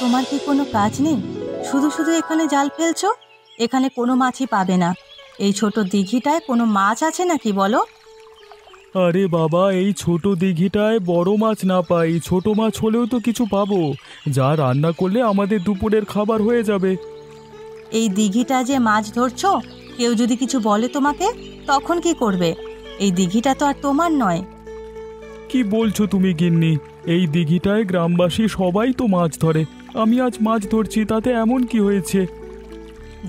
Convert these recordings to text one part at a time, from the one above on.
তোমার কি কোনো কাজ নেই? শুধু শুধু এখানে জাল ফেলছো? এখানে কোনো মাছই পাবে না। এই ছোট দিঘিটায় কোনো মাছ আছে নাকি বলো? আরে বাবা, এই ছোট দিঘিটায় বড় মাছ না পাই, ছোট মাছ হলেও তো কিছু পাবো, যা রান্না করলে আমাদের দুপুরের খাবার হয়ে যাবে। এই দিঘিটা যে মাছ ধরছো, কেউ যদি কিছু বলে তোমাকে, তখন কি করবে? এই দিঘিটা তো আর তোমার নয়। কি বলছো তুমি গিন্নি? এই দিঘিটায় গ্রামবাসী সবাই তো মাছ ধরে, আমি আজ মাছ ধরছি, তাতে এমন কি হয়েছে?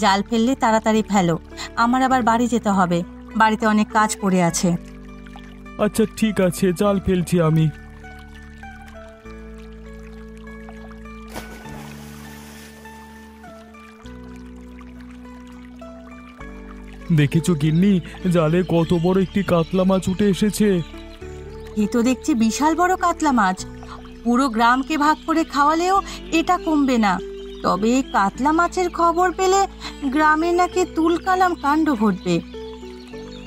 জাল ফেললে তাড়াতাড়ি ফেলো, আমার আবার বাড়ি যেতে হবে। বাড়িতে অনেক কাজ পড়ে আছে। আচ্ছা ঠিক আছে, জাল ফেলছি আমি। দেখেছো গিন্নি, জালে কত বড় একটি কাতলা মাছ উঠে এসেছে। এ তো দেখছি বিশাল বড় কাতলা মাছ। পুরো গ্রামকে ভাগ করে খাওয়ালেও এটা কমবে না। তবে এই কাতলা মাছের খবর পেলে গ্রামে নাকি তুলকালাম কাণ্ড ঘটবে।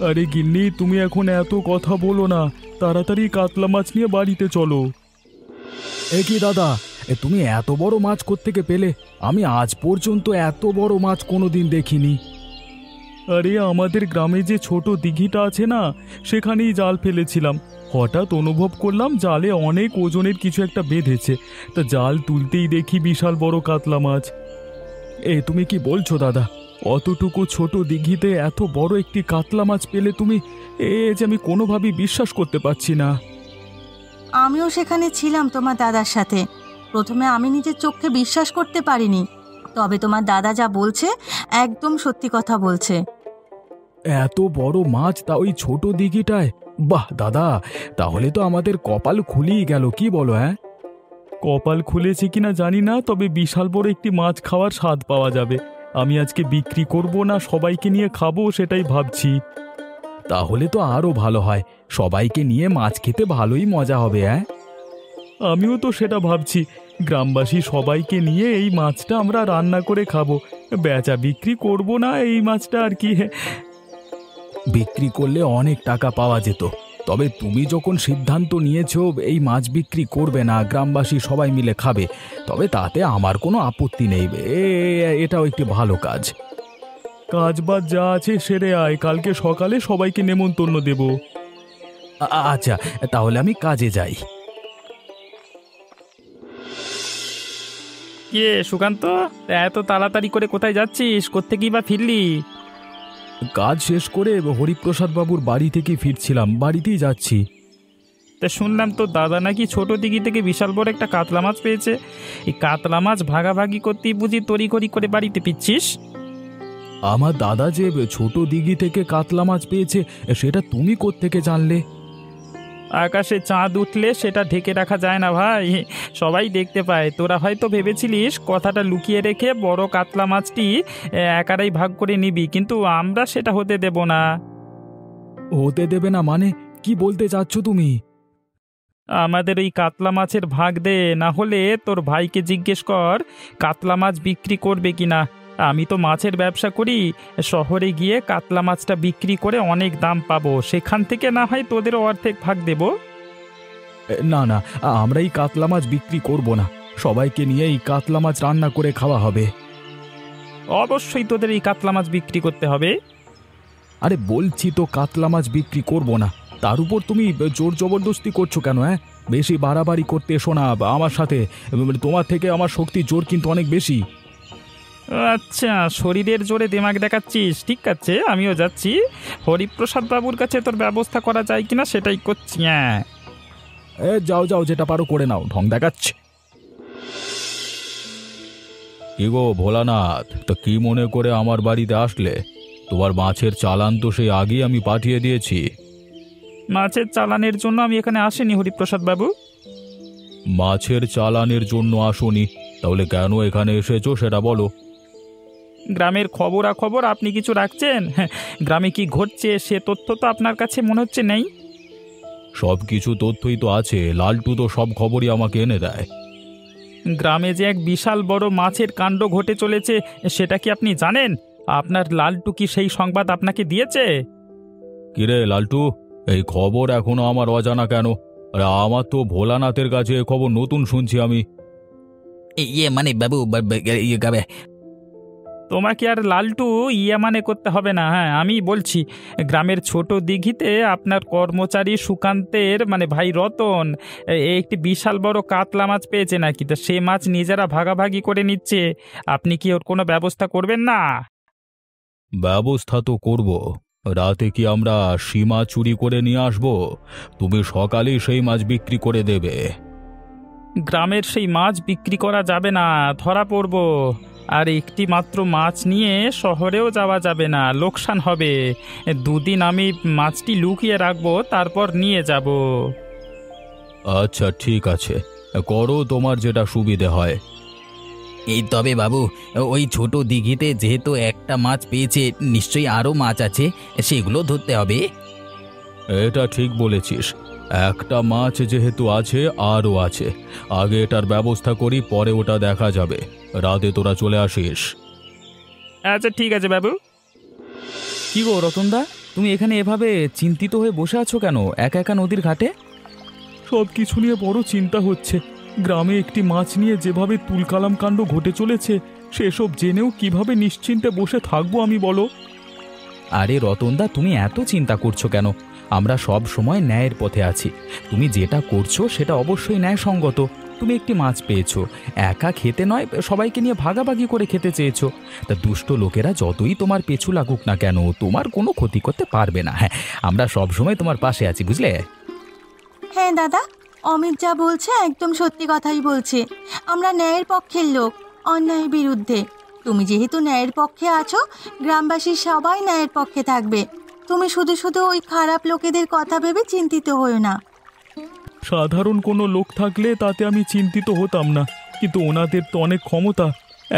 আরে গিন্নি, তুমি এখন এত কথা বলো না, তাড়াতাড়ি কাতলা মাছ নিয়ে বাড়িতে চলো। এ কি দাদা, তুমি এত বড় মাছ কোত্থেকে পেলে? আমি আজ পর্যন্ত এত বড় মাছ কোনোদিন দেখিনি। আরে আমাদের গ্রামে যে ছোট দিঘিটা আছে না, সেখানেই জাল ফেলেছিলাম। হঠাৎ অনুভব করলাম জালে অনেক ওজনের কিছু একটা বেঁধেছে, তা জাল তুলতেই দেখি বিশাল বড় কাতলা মাছ। তুমি কি বলছো দাদা? অতটুকু ছোট দিঘিতে এত বড় একটি কাতলা মাছ পেলে তুমি? যে আমি কোনোভাবেই বিশ্বাস করতে পারছি না। আমিও সেখানে ছিলাম তোমার দাদার সাথে। প্রথমে আমি নিজের চোখে বিশ্বাস করতে পারিনি, তবে তোমার দাদা যা বলছে একদম সত্যি কথা বলছে। এত বড় মাছ তা ওই ছোট দিঘিটায়? বাহ দাদা, তাহলে তো আমাদের কপাল খুলেই গেল, কি বলো? কপাল খুলেছে কিনা জানি না, তবে বিশাল বড় একটি মাছ খাওয়ার স্বাদ পাওয়া যাবে। আমি আজকে বিক্রি করব না সবাইকে নিয়ে খাবো, সেটাই ভাবছি। তাহলে তো আরো ভালো হয়, সবাইকে নিয়ে মাছ খেতে ভালোই মজা হবে। আমিও তো সেটা ভাবছি। গ্রামবাসী সবাইকে নিয়ে এই মাছটা আমরা রান্না করে খাবো, বেচা বিক্রি করব না এই মাছটা আর কি। বিক্রি করলে অনেক টাকা পাওয়া যেত, তবে তুমি যখন সিদ্ধান্ত নিয়েছো এই মাছ বিক্রি করবে না, গ্রামবাসী সবাই মিলে খাবে, তবে তাতে আমার কোনো আপত্তি নেই। এটাও একটি ভালো কাজ। কাজ বাজ যা আছে সেরে আয়, কালকে সকালে সবাইকে নেমন্তন্ন দেব। আচ্ছা, তাহলে আমি কাজে যাই। কে সুকান্ত, এত তাড়াতাড়ি করে কোথায় যাচ্ছিস? কোত্থেকেই বা ফিরলি? কাজ শেষ করে হরিপ্রসাদ বাবুর বাড়ি থেকে ফিরছিলাম, বাড়িতেই যাচ্ছি। তা শুনলাম তো দাদা নাকি ছোট দিঘি থেকে বিশাল বড় একটা কাতলা মাছ পেয়েছে। এই কাতলা মাছ ভাগাভাগি করতেই বুঝি তড়িঘড়ি করে বাড়িতে ফিরছিস? আমার দাদা যে ছোট দিঘি থেকে কাতলা মাছ পেয়েছে, সেটা তুমি কোত্থেকে জানলে? আকাশে চাঁদ উঠলে সেটা ঢেকে রাখা যায় না ভাই, সবাই দেখতে পায়। তোরা হয়তো ভেবেছিলিস কথাটা লুকিয়ে রেখে বড় কাতলা মাছটি একারাই ভাগ করে নিবি, কিন্তু আমরা সেটা হতে দেব না। হতে দেবে না মানে? কি বলতে চাচ্ছ তুমি? আমাদের ওই কাতলা মাছের ভাগ দে, না হলে তোর ভাইকে জিজ্ঞেস কর কাতলা মাছ বিক্রি করবে কিনা। আমি তো মাছের ব্যবসা করি, শহরে গিয়ে কাতলা মাছটা বিক্রি করে অনেক দাম পাবো, সেখান থেকে না হয় তোদেরও অর্ধেক ভাগ দেব। না না, আমরা এই কাতলা মাছ বিক্রি করব না, সবাইকে নিয়ে এই কাতলা মাছ রান্না করে খাওয়া হবে। অবশ্যই তোদের এই কাতলা মাছ বিক্রি করতে হবে। আরে বলছি তো কাতলা মাছ বিক্রি করব না, তার উপর তুমি জোর জবরদস্তি করছো কেন? বেশি বাড়াবাড়ি করতে এসো না আমার সাথে, তোমার থেকে আমার শক্তি জোর কিন্তু অনেক বেশি। আচ্ছা, শরীরের জোরে দিমাগ দেখাচ্ছিস, ঠিক আছে আমিও যাচ্ছি। হরিপ্রসাদ বাবুর কাছে তোর ব্যবস্থা করা যায় কিনা সেটাই করছি। যাও যাও, যেটা পারো করে নাও, ঢং দেখাচ্ছে। কি গো ভোলানাথ, তা কি মনে করে আমার বাড়িতে আসলে? তোমার মাছের চালান তো সেই আগেই আমি পাঠিয়ে দিয়েছি। মাছের চালানের জন্য আমি এখানে আসিনি হরিপ্রসাদ বাবু। মাছের চালানের জন্য আসোনি? তাহলে কেন এখানে এসেছো সেটা বলো। গ্রামের খবরাখবর আপনি কিছু রাখছেন? গ্রামে কি ঘটছে সে তথ্য তো আপনার কাছে মনে হচ্ছে নেই। সব কিছু তথ্যই তো আছে, লালটু তো সব খবরই আমাকে এনে দেয়। গ্রামে যে এক বিশাল বড় মাছের কাণ্ড ঘটে চলেছে সেটা কি আপনি জানেন? আপনার লালটু কি সেই সংবাদ আপনাকে দিয়েছে? কিরে লালটু, এই খবর এখনো আমার অজানা কেন? আরে আমার তো ভোলানাথের কাছে খবর নতুন শুনছি আমি। ইয়ে মানে বাবু ইয়ে গাবে। তোমাকে আর লালটু মানে করতে হবে না। হ্যাঁ, আমি বলছি, গ্রামের ছোট দিঘিতে আপনার কর্মচারী সুকান্তের মানে ভাই রতন একটি বিশাল বড় কাতলা মাছ পেয়েছে নাকি, তো সে মাছ নিজেরা ভাগাভাগি করে নিচ্ছে। আপনি কি ওর কোনো ব্যবস্থা করবেন না? ব্যবস্থা তো করব। রাতে কি আমরা সীমা চুরি করে নিয়ে আসব? তুমি সকালেই সেই মাছ বিক্রি করে দেবে। গ্রামের সেই মাছ বিক্রি করা যাবে না, ধরা পড়ব। আর একটি মাত্র মাছ নিয়ে শহরেও যাওয়া যাবে না, লোকসান হবে। দুদিন আমি মাছটি লুকিয়ে রাখবো, তারপর নিয়ে যাব। আচ্ছা ঠিক আছে, করো তোমার যেটা সুবিধে হয়। এই তবে বাবু, ওই ছোট দিঘিতে যেহেতু একটা মাছ পেয়েছে, নিশ্চয়ই আরও মাছ আছে, সেগুলো ধরতে হবে। এটা ঠিক বলেছিস, একটা মাছ যেহেতু আছে আরও আছে। আগে এটার ব্যবস্থা করি, পরে ওটা দেখা যাবে। রাতে তোরা চলে আসিস। আচ্ছা ঠিক আছে বাবু। কি গো রতনদা, তুমি এখানে এভাবে চিন্তিত হয়ে বসে আছো কেন, একা একা নদীর ঘাটে? সব কিছু নিয়ে বড় চিন্তা হচ্ছে। গ্রামে একটি মাছ নিয়ে যেভাবে তুলকালাম কাণ্ড ঘটে চলেছে, সেসব জেনেও কিভাবে নিশ্চিন্তে বসে থাকবো আমি, বলো? আরে রতনদা, তুমি এত চিন্তা করছো কেন? আমরা সব সময় ন্যায়ের পথে আছি। তুমি যেটা করছো সেটা অবশ্যই ন্যায়সঙ্গত। তুমি একটি মাছ পেয়েছো, একা খেতে নয়, সবাইকে নিয়ে ভাগাভাগি করে খেতে চেয়েছো। তা দুষ্ট লোকেরা যতই তোমার পেছু লাগুক না কেন, তোমার কোনো ক্ষতি করতে পারবে না। হ্যাঁ, আমরা সব সময় তোমার পাশে আছি, বুঝলে? হ্যাঁ দাদা, অমিত যা বলছে একদম সত্যি কথাই বলছে। আমরা ন্যায়ের পক্ষের লোক, অন্যায়ের বিরুদ্ধে। তুমি যেহেতু ন্যায়ের পক্ষে আছো, গ্রামবাসী সবাই ন্যায়ের পক্ষে থাকবে। তুমি শুধু শুধু ওই খারাপ লোকেদের কথা ভেবে চিন্তিত হও না। সাধারণ কোনো লোক থাকলে তাতে আমি চিন্তিত হতাম না, কিন্তু ওনাদের তো অনেক ক্ষমতা।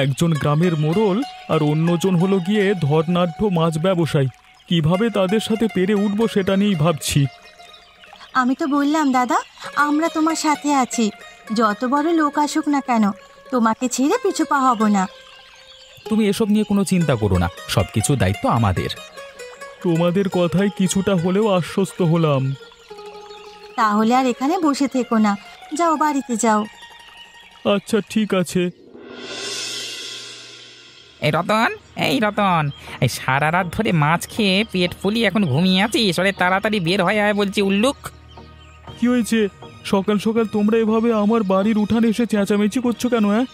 একজন গ্রামের মোড়ল আর অন্যজন হলো গিয়ে ধর্নাঢ্য মাছ ব্যবসায়ী। কিভাবে তাদের সাথে পেরে উঠবো সেটা নিয়েই ভাবছি। আমি তো বললাম দাদা, আমরা তোমার সাথে আছি। যত বড় লোক আসুক না কেন, তোমাকে ছেড়ে পিছু পা হব না। তুমি এসব নিয়ে কোনো চিন্তা করো না, সব কিছু দায়িত্ব আমাদের। তোমাদের কথায় কিছুটা হলেও আশ্বস্ত হলাম। তাহলে আর এখানে বসে থেকো না, যাও বাড়িতে যাও। আচ্ছা ঠিক আছে। এই রতন, এই সারা রাত ধরে মাছ খেয়ে পেট ফুলিয়ে এখন ঘুমিয়ে আছিস? ওরে তাড়াতাড়ি বের হয়ে আয় বলছি, উল্লুক। কি হয়েছে? সকাল সকাল তোমরা এভাবে আমার বাড়ির উঠানে এসে চেঁচামেচি করছো কেন? হ্যাঁ,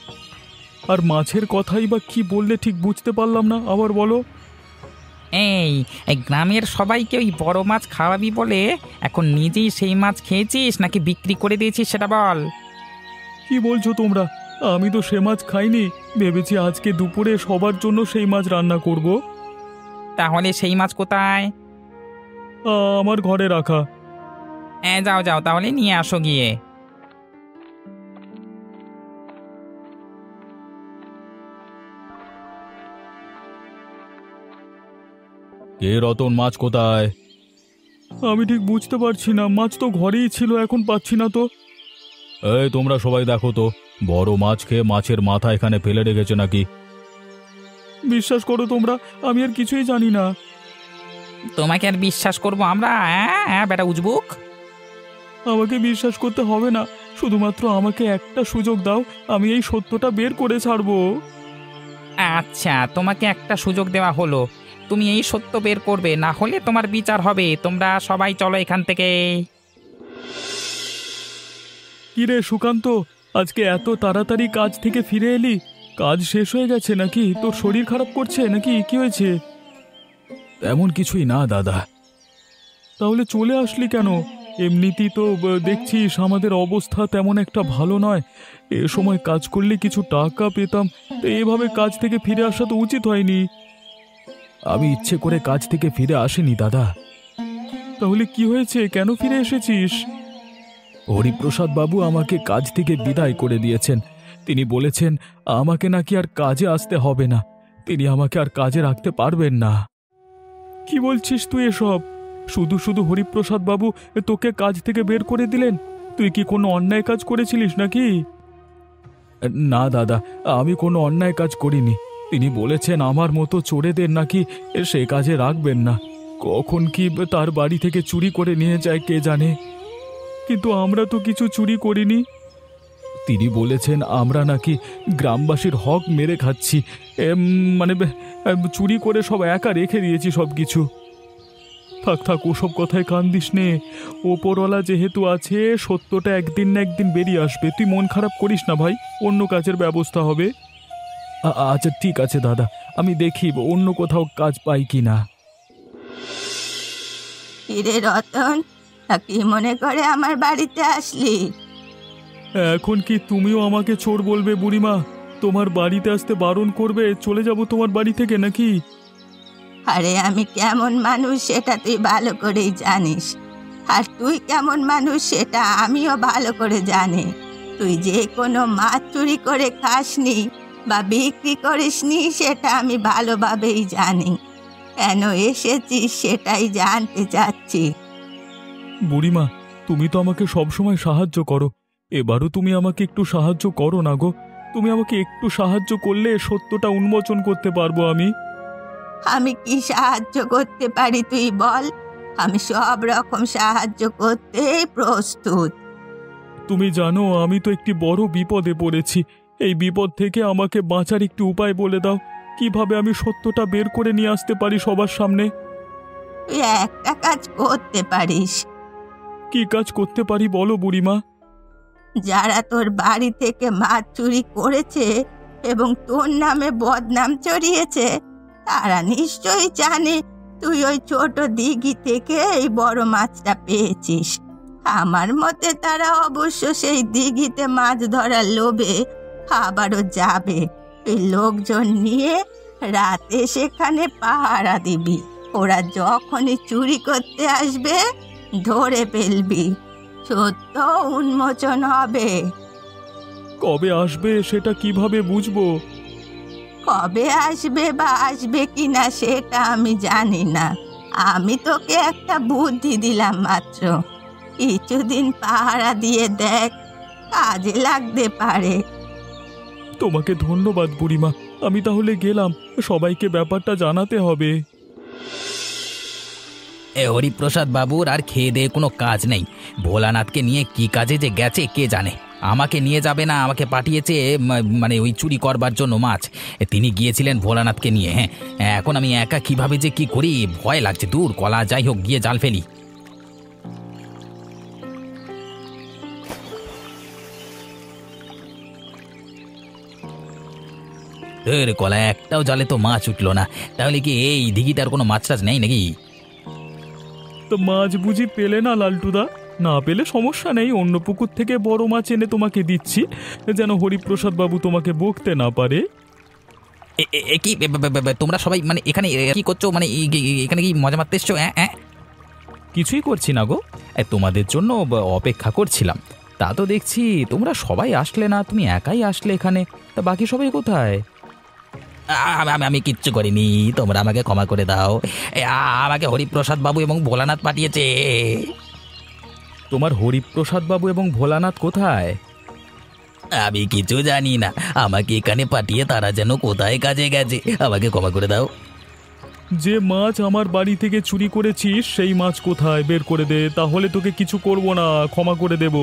আর মাছের কথাই বা কি বললে ঠিক বুঝতে পারলাম না, আবার বলো। এই গ্রামের সবাইকে ওই বড় মাছ খাওয়াবি বলে এখন নিজেই সেই মাছ খেয়েছিস নাকি বিক্রি করে দিয়েছিস, সেটা বল। কি বলছো তোমরা? আমি তো সে মাছ খাইনি। ভেবেছি আজকে দুপুরে সবার জন্য সেই মাছ রান্না করব। তাহলে সেই মাছ কোথায়? আমার ঘরে রাখা। যাও যাও, তাহলে নিয়ে আসো গিয়ে। কে রতন, মাছ কোথায়? আমি ঠিক বুঝতে পারছি না, মাছ তো ঘরেই ছিল, এখন পাচ্ছি না তো। এই তোমরা সবাই দেখো তো, বড় মাছ খেয়ে মাছের মাথা এখানে ফেলে রেখেছে নাকি? বিশ্বাস করো তোমরা, আমি আর কিছুই জানি না। তোমাকে আর বিশ্বাস করবো আমরা? হ্যাঁ বেটা উজবুক। আমাকে বিশ্বাস করতে হবে না, শুধুমাত্র আমাকে একটা সুযোগ দাও, আমি এই সত্যটা বের করে ছাড়বো। আচ্ছা, তোমাকে একটা সুযোগ দেওয়া হলো, তুমি এই সত্য বের করবে, না হলে তোমার বিচার হবে। তোমরা সবাই চলো এখান থেকে। কিরে সুকান্ত, আজকে এত তাড়াতাড়ি কাজ থেকে ফিরে এলি? কাজ শেষ হয়ে গেছে নাকি? তোর শরীর খারাপ করছে নাকি? কি হয়েছে? এমন কিছুই না দাদা। তাহলে চলে আসলি কেন? এমনিতেই তো দেখছিস আমাদের অবস্থা তেমন একটা ভালো নয়। এ সময় কাজ করলে কিছু টাকা পেতাম, তো এভাবে কাজ থেকে ফিরে আসা তো উচিত হয়নি। আমি ইচ্ছে করে কাজ থেকে ফিরে আসিনি দাদা। তাহলে কি হয়েছে? কেন ফিরে এসেছিস? হরিপ্রসাদ বাবু আমাকে কাজ থেকে বিদায় করে দিয়েছেন। তিনি বলেছেন আমাকে নাকি আর কাজে আসতে হবে না, তিনি আমাকে আর কাজে রাখতে পারবেন না। কি বলছিস তুই এসব? শুধু শুধু হরিপ্রসাদ বাবু তোকে কাজ থেকে বের করে দিলেন? তুই কি কোনো অন্যায় কাজ করেছিলিস নাকি? না দাদা, আমি কোনো অন্যায় কাজ করিনি। তিনি বলেছেন আমার মতো চোরেদের নাকি সে কাজে রাখবেন না। কখন কি তার বাড়ি থেকে চুরি করে নিয়ে যায় কে জানে। কিন্তু আমরা তো কিছু চুরি করিনি। তিনি বলেছেন আমরা নাকি গ্রামবাসীর হক মেরে খাচ্ছি। মানে চুরি করে সব একা রেখে দিয়েছি সব কিছু। থাক থাক, ওসব কথায় কান দিস নে। ওপরওয়ালা যেহেতু আছে, সত্যটা একদিন না একদিন বেরিয়ে আসবে। তুই মন খারাপ করিস না ভাই, অন্য কাজের ব্যবস্থা হবে। আচ্ছা ঠিক আছে দাদা, আমি দেখি অন্য কোথাও কাজ পাই কি না। কিরে রতন, তা কি মনে করে আমার বাড়িতে আসলি? এখন কি তুমিও আমাকে চোর বলবে বুড়িমা? তোমার বাড়িতে আসতে বারণ করবে? চলে যাব তোমার বাড়ি থেকে নাকি? আরে আমি কেমন মানুষ সেটা তুই ভালো করেই জানিস, আর তুই কেমন মানুষ সেটা আমিও ভালো করে জানি। তুই যে কোনো মাছ চুরি করে খাসনি বা বিক্রি করিসনি সেটা আমি ভালোভাবেই জানি। কেন এসেছিস সেটাই জানতে চাচ্ছি। বুড়িমা, তুমি তো আমাকে সবসময় সাহায্য করো, এবারও তুমি আমাকে একটু সাহায্য করো না গো। তুমি আমাকে একটু সাহায্য করলে সত্যটা উন্মোচন করতে পারবো আমি। আমি কি সাহায্য করতে পারি তুই বল? আমি সব রকম সাহায্য করতে প্রস্তুত। তুমি জানো আমি তো একটি বড় বিপদে পড়েছি। এই বিপদ থেকে আমাকে বাঁচার একটি উপায় বলে দাও, কিভাবে আমি সত্যটা বের করে নিয়ে আসতে পারি সবার সামনে। তুই একটা কাজ করতে পারিস। কি কাজ করতে পারি বলো বুড়িমা? যারা তোর বাড়ি থেকে মাছ চুরি করেছে এবং তোর নামে বদনাম ছড়িয়েছে, তারা নিশ্চয়ই জানে তুই ওই ছোট দিঘি থেকে এই বড় মাছটা পেয়েছিস। আমার মতে তারা অবশ্য সেই দিঘিতে মাছ ধরার লোভে আবারও যাবে। তুই লোকজন নিয়ে রাতে সেখানে পাহারা দিবি। ওরা যখনই চুরি করতে আসবে ধরে ফেলবি, সত্য উন্মোচন হবে। কবে আসবে সেটা কিভাবে বুঝবো? কবে আসবে বা আসবে কিনা সেটা আমি জানি না। আমি তোকে একটা বুদ্ধি দিলাম মাত্র। কিছুদিন পাহারা দিয়ে দেখ, কাজে লাগতে পারে। তোমাকে ধন্যবাদ বুড়িমা, আমি তাহলে গেলাম। সবাইকে ব্যাপারটা জানাতে হবে। হরিপ্রসাদ বাবুর আর খেয়ে দিয়ে কোনো কাজ নেই। ভোলানাথকে নিয়ে কি কাজে যে গেছে কে জানে। আমাকে নিয়ে যাবে না, আমাকে পাঠিয়েছে মানে ওই চুরি করবার জন্য মাছ। তিনি গিয়েছিলেন ভোলানাথকে নিয়ে। হ্যাঁ, এখন আমি একা কিভাবে যে কি করি ভয় লাগছে। দূর কলা, যাই হোক গিয়ে জাল ফেলি। কলা, একটাও জালে তো মাছ উঠলো না। তাহলে কি এই দিঘিটার কোনো মাছ টাছ নেই নাকি? তো মাছ বুঝি পেলে না লালটুদা? না পেলে সমস্যা নেই, অন্য পুকুর থেকে বড় মাছ এনে তোমাকে দিচ্ছি, যেন হরিপ্রসাদ বাবু তোমাকে বকতে না পারে। কি তোমরা সবাই মানে এখানে কি করছো? মানে এখানে কি মজা মারতে এসছো? কিছুই করছি না গো, তোমাদের জন্য অপেক্ষা করছিলাম। তা তো দেখছি তোমরা সবাই আসলে না, তুমি একাই আসলে এখানে। তা বাকি সবাই কোথায়? আমি কিচ্ছু করিনি, তোমরা আমাকে ক্ষমা করে দাও। আমাকে হরিপ্রসাদ বাবু এবং ভোলানাথ পাঠিয়েছে। তোমার হরিপ্রসাদ বাবু এবং ভোলানাথ কোথায়? আমি কিছু জানি না, আমাকে এখানে পাঠিয়ে তারা যেন কোথায় কাজে গেছে। আমাকে ক্ষমা করে দাও। যে মাছ আমার বাড়ি থেকে চুরি করেছিস সেই মাছ কোথায় বের করে দে, তাহলে তোকে কিছু করব না, ক্ষমা করে দেব।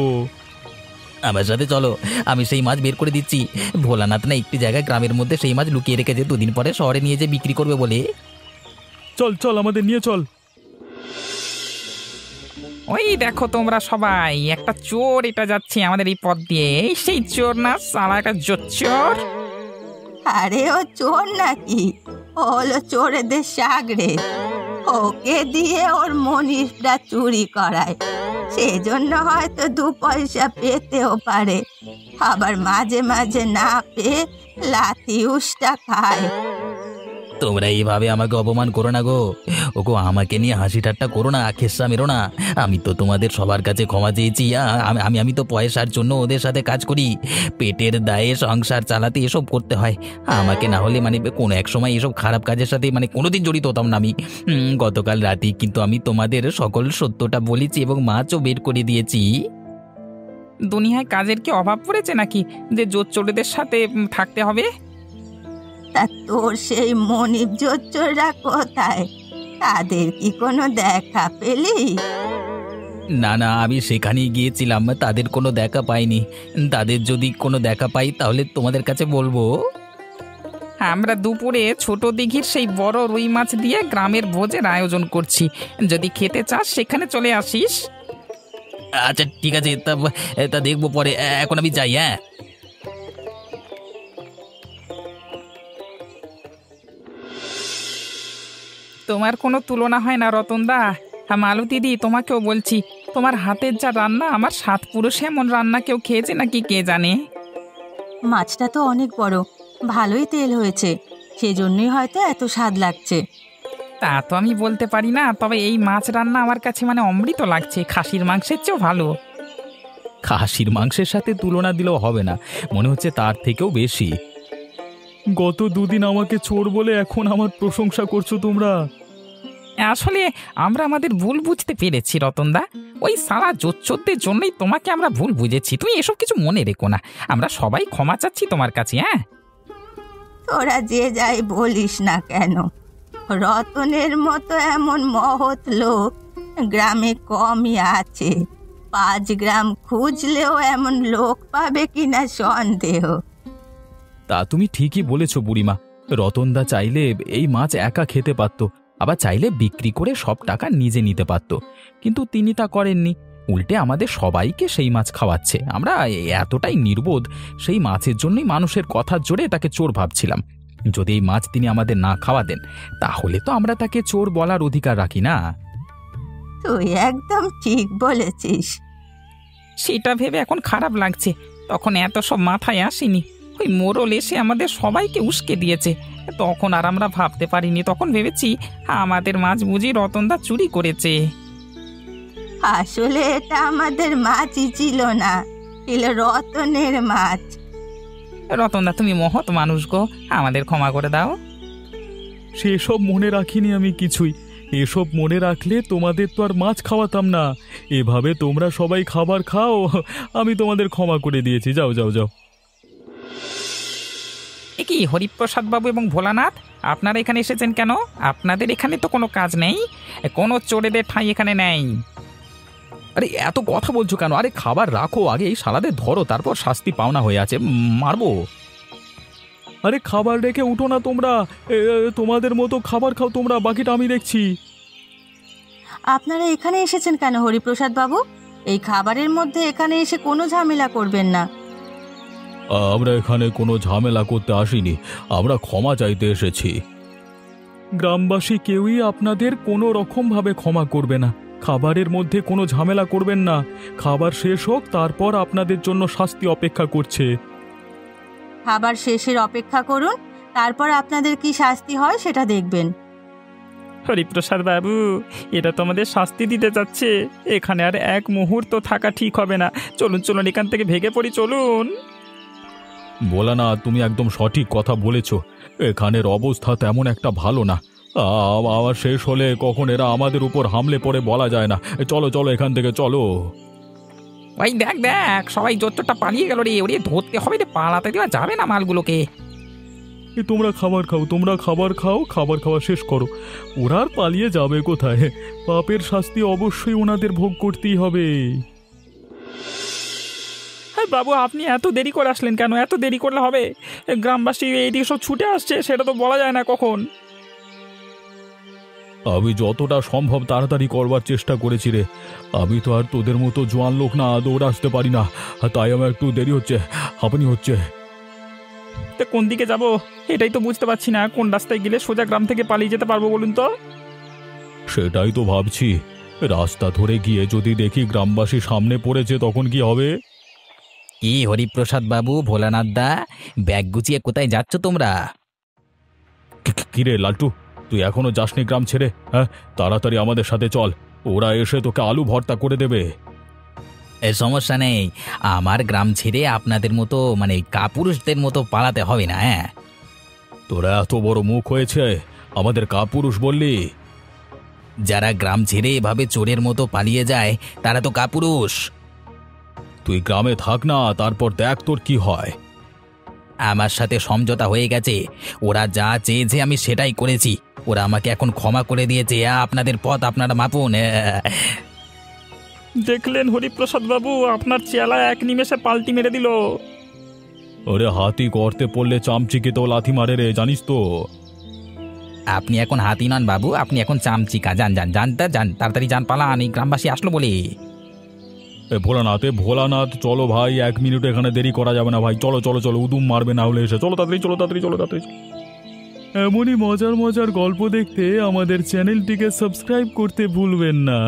আমার সাথে চলো, আমি সেই মাছ বের করে দিচ্ছি। ভোলানাথ না একটি জায়গায় গ্রামের মধ্যে সেই মাছ লুকিয়ে রেখেছে, দুদিন পরে শহরে নিয়ে যে বিক্রি করবে বলে। চল চল, আমাদের নিয়ে চল। ওই দেখো তোমরা সবাই, একটা চোর এটা যাচ্ছে আমাদের এই পথ দিয়ে। এই সেই চোর না, সালা একটা চোর। আরে ও চোর নাকি? ও হলো চোরেদের সাগরে। ওকে দিয়ে ওর মনিষরা চুরি করায়, সেজন্য হয়তো 2 পয়সা পেতেও পারে। আবার মাঝে মাঝে না পেয়ে লাথি উষ্টা খায়। তোমরা এইভাবে আমাকে অপমান করো না গো। ওগো, আমাকে নিয়ে হাসি ঠাট্টা করো না, খেসা মেরো না। আমি তো তোমাদের সবার কাছে ক্ষমা চেয়েছি। আমি তো পয়সার জন্য ওদের সাথে কাজ করি। পেটের দায়ে সংসার চালাতে এসব করতে হয়। আমাকে না হলে মানে কোনো এক সময় এসব খারাপ কাজের সাথে মানে কোনোদিন জড়িত হতাম না আমি। গতকাল রাতেই কিন্তু আমি তোমাদের সকল সত্যটা বলেছি এবং মাছও বের করে দিয়েছি। দুনিয়ায় কাজের কি অভাব পড়েছে নাকি যে চোরেদের সাথে থাকতে হবে? তা তোর সেই মনিব জোচ্চোররা কোথায়? তাদের কি কোনো দেখা পেলি? না না, আমি সেখানেই গিয়েছিলাম, তাদের কোনো দেখা পাইনি। তাদের যদি কোনো দেখা পাই তাহলে তোমাদের কাছে বলবো। আমরা দুপুরে ছোট দিঘির সেই বড় রুই মাছ দিয়ে গ্রামের ভোজের আয়োজন করছি, যদি খেতে চাস সেখানে চলে আসিস। আচ্ছা ঠিক আছে, তা তা দেখবো পরে, এখন আমি যাই। হ্যাঁ, তোমার কোনো তুলনা হয় না রতনদা। হ্যাঁ মালু দিদি, তোমাকেও বলছি, তোমার হাতের যা রান্না, আমার সাত পুরুষে এমন রান্না কেউ খেয়েছে নাকি কে জানে। মাছটা তো অনেক বড়, ভালোই তেল হয়েছে, সেজন্যই হয়তো এত স্বাদ লাগছে। তা তো আমি বলতে পারি না, তবে এই মাছ রান্না আমার কাছে মানে অমৃত লাগছে, খাসির মাংসের চেয়েও ভালো। খাসির মাংসের সাথে তুলনা দিলেও হবে না, মনে হচ্ছে তার থেকেও বেশি। গত দুদিন আমাকে চোর বলে এখন আমার প্রশংসা করছো তোমরা? আসলে আমরা আমাদের ভুল বুঝতে পেরেছি রতনদা, ওই সারা জোচ্চোরদের জন্যই তোমাকে আমরা ভুল বুঝেছি। তুমি এসব কিছু মনে রেখো না, আমরা সবাই ক্ষমা চাচ্ছি তোমার কাছে। হ্যাঁ, তোরা যে যাই বলিস না কেন, রতনের মতো এমন মহৎ লোক গ্রামে কমই আছে। 5 গ্রাম খুঁজলেও এমন লোক পাবে কিনা সন্দেহ। তা তুমি ঠিকই বলেছো বুড়িমা, রতনদা চাইলে এই মাছ একা খেতে পারত, আবার চাইলে বিক্রি করে সব টাকা নিজে নিতে পারত, কিন্তু তিনি তা করেননি। উল্টে আমাদের সবাইকে সেই মাছ খাওয়াচ্ছে। আমরা এতটাই নির্বোধ, সেই মাছের জন্যই মানুষের কথার জোরে তাকে চোর ভাবছিলাম। যদি এই মাছ তিনি আমাদের না খাওয়াতেন তাহলে তো আমরা তাকে চোর বলার অধিকার রাখি না। তুই একদম ঠিক বলেছিস। সেটা ভেবে এখন খারাপ লাগছে, তখন এত সব মাথায় আসেনি। ওই মোড়ল এসে আমাদের সবাইকে উস্কে দিয়েছে, তখন আর আমরা ভাবতে পারিনি। তখন ভেবেছি আমাদের মাছ বুঝি রতনদা চুরি করেছে। আসলে এটা আমাদের মাছই ছিল না, ছিল রতনের মাছ। রতনদা তুমি মহৎ মানুষ গো, আমাদের ক্ষমা করে দাও। সেসব মনে রাখিনি আমি কিছুই। এসব মনে রাখলে তোমাদের তো আর মাছ খাওয়াতাম না। এভাবে তোমরা সবাই খাবার খাও, আমি তোমাদের ক্ষমা করে দিয়েছি। যাও যাও যাও। এ কি হরিপ্রসাদ বাবু এবং ভোলানাথ, আপনারা এখানে এসেছেন কেন? আপনাদের এখানে তো কোনো কাজ নেই, কোনো চোরেদের ঠাঁই এখানে নেই। আরে এত কথা বলছো কেন? আরে খাবার রাখো, আগে এই শালাদের ধরো, তারপর শাস্তি পাওনা হয়ে আছে, মারবো। আরে খাবার রেখে উঠো না তোমরা, তোমাদের মতো খাবার খাও তোমরা, বাকিটা আমি দেখছি। আপনারা এখানে এসেছেন কেন হরিপ্রসাদ বাবু? এই খাবারের মধ্যে এখানে এসে কোনো ঝামেলা করবেন না। আমরা এখানে কোনো ঝামেলা করতে আসিনি, আমরা ক্ষমা চাইতে এসেছি। গ্রামবাসী কেউই আপনাদের কোনো রকমভাবে ক্ষমা করবে না। খাবারের মধ্যে কোনো ঝামেলা করবেন না। খাবার শেষ হোক, তারপর আপনাদের জন্য শাস্তি অপেক্ষা করছে। খাবার শেষের অপেক্ষা করুন, তারপর আপনাদের কি শাস্তি হয় সেটা দেখবেন। হরিপ্রসাদ বাবু, এটা তো আমাদের শাস্তি দিতে যাচ্ছে। এখানে আর এক মুহূর্ত থাকা ঠিক হবে না। চলুন চলুন, এখান থেকে ভেগে পড়ি, চলুন। বলা না, তুমি একদম সঠিক কথা বলেছ। এখানের অবস্থা তেমন একটা ভালো না। আমার শেষ হলে কখন এরা আমাদের উপর হামলে পড়ে বলা যায় না। চলো চলো, এখান থেকে চলো। ওই দেখ দেখ, সবাই জোচ্চোরটা পালিয়ে গেল রে, ওরে ধরতে হবে রে, পালাতে দেওয়া যাবে না মালগুলোকে। তোমরা খাবার খাও, তোমরা খাবার খাও, খাবার খাওয়া শেষ করো। ওরা আর পালিয়ে যাবে কোথায়? পাপের শাস্তি অবশ্যই ওনাদের ভোগ করতেই হবে। হ্যাঁ বাবু, আপনি এত দেরি করে আসলেন কেন? এত দেরি করলে হবে? গ্রামবাসী এইদিকে সব ছুটে আসছে, সেটা তো বলা যায় না কখন। আমি যতটা সম্ভব তাড়াতাড়ি করবার চেষ্টা করেছি রে। আমি তো আর তোদের মতো জোয়ান লোক না, দৌড়ে আসতে পারি না, তাই আমার একটু দেরি হচ্ছে, হাঁপানি হচ্ছে। তা কোন দিকে যাব এটাই তো বুঝতে পারছি না। কোন রাস্তায় গেলে সোজা গ্রাম থেকে পালিয়ে যেতে পারবো বলুন তো? সেটাই তো ভাবছি। রাস্তা ধরে গিয়ে যদি দেখি গ্রামবাসী সামনে পড়েছে, তখন কি হবে? কি হরিপ্রসাদ বাবু, ভোলানাথ দা, ব্যাগ গুছিয়ে কোথায় যাচ্ছ তোমরা? কিরে লালটু, তুই এখনো যাসনি গ্রাম ছেড়ে? হ্যাঁ, তাড়াতাড়ি আমাদের সাথে চল, ওরা এসে তোকে আলু ভর্তা করে দেবে। সমস্যা নেই, আমার গ্রাম ছেড়ে আপনাদের মতো মানে কাপুরুষদের মতো পালাতে হবে না। হ্যাঁ, তোরা এত বড় মুখ হয়েছে, আমাদের কাপুরুষ বললি? যারা গ্রাম ছেড়ে এভাবে চোরের মতো পালিয়ে যায় তারা তো কাপুরুষ। তুই গ্রামে থাক না, তারপর দেখ তোর কি হয়। আমার সাথে সমঝোতা হয়ে গেছে, ওরা যা চেয়েছে আমি সেটাই করেছি। ওরা আমাকে এখন ক্ষমা করে দিয়েছে, আপনাদের পথ আপনারা মাপুন। দেখলেন হরিপ্রসাদ বাবু, আপনার চেলা এক নিমেষে পাল্টি মেরে দিল। ওরে হাতি গর্তে পড়লে চামচিকে তো লাথি মারে রে, জানিস তো। আপনি এখন হাতি নন বাবু, আপনি এখন চামচিকা। যান যান যান যান, তাড়াতাড়ি যান, পালান, এই গ্রামবাসী আসলো বলে। ভোলানাথ চলো ভাই, 1 মিনিট এখানে দেরি করা যাবে না ভাই, চলো চলো চলো, উদুম মারবে না হলে এসে, চলো তাড়াতাড়ি চলো তাড়াতাড়ি চলো তাড়াতাড়ি। এমনই মজার মজার গল্প দেখতে আমাদের চ্যানেলটিকে সাবস্ক্রাইব করতে ভুলবেন না।